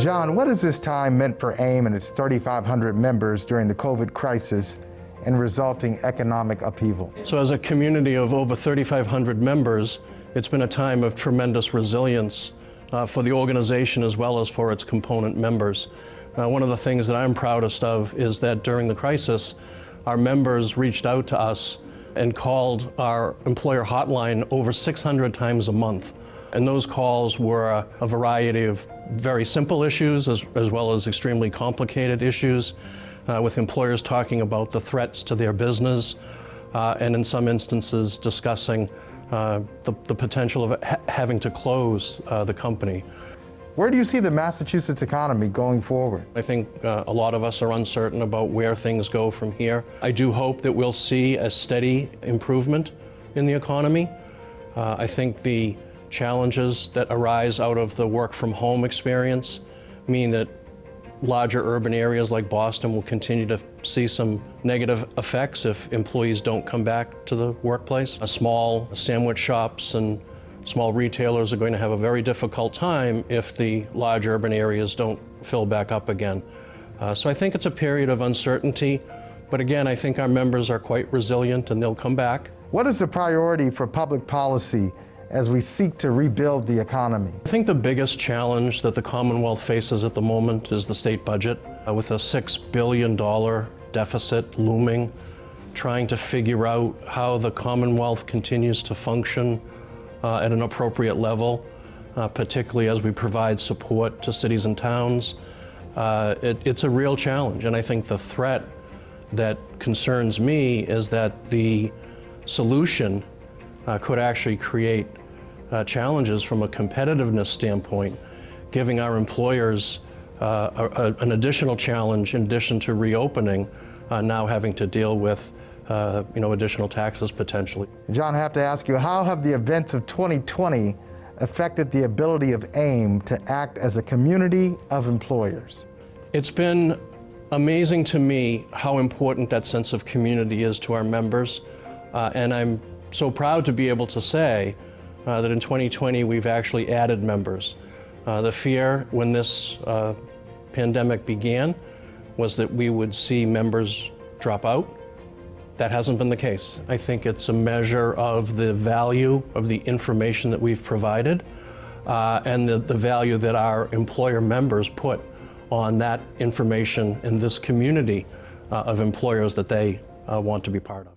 John, what has this time meant for AIM and its 3,500 members during the COVID crisis and resulting economic upheaval? So as a community of over 3,500 members, it's been a time of tremendous resilience for the organization as well as for its component members. One of the things that I'm proudest of is that during the crisis, our members reached out to us and called our employer hotline over 600 times a month. And those calls were a variety of very simple issues as well as extremely complicated issues, with employers talking about the threats to their business and in some instances discussing the potential of having to close the company. Where do you see the Massachusetts economy going forward? I think a lot of us are uncertain about where things go from here. I do hope that we'll see a steady improvement in the economy. I think the challenges that arise out of the work from home experience mean that larger urban areas like Boston will continue to see some negative effects if employees don't come back to the workplace. Small sandwich shops and small retailers are going to have a very difficult time if the large urban areas don't fill back up again. So I think it's a period of uncertainty, but again, I think our members are quite resilient and they'll come back. What is the priority for public policy as we seek to rebuild the economy? I think the biggest challenge that the Commonwealth faces at the moment is the state budget, with a $6 billion deficit looming, trying to figure out how the Commonwealth continues to function at an appropriate level, particularly as we provide support to cities and towns. It's a real challenge, and I think the threat that concerns me is that the solution could actually create challenges from a competitiveness standpoint, giving our employers an additional challenge in addition to reopening, now having to deal with additional taxes potentially. John, I have to ask you, how have the events of 2020 affected the ability of AIM to act as a community of employers? It's been amazing to me how important that sense of community is to our members, and I'm so proud to be able to say that in 2020 we've actually added members. The fear when this pandemic began was that we would see members drop out. That hasn't been the case. I think it's a measure of the value of the information that we've provided and the value that our employer members put on that information in this community of employers that they want to be part of.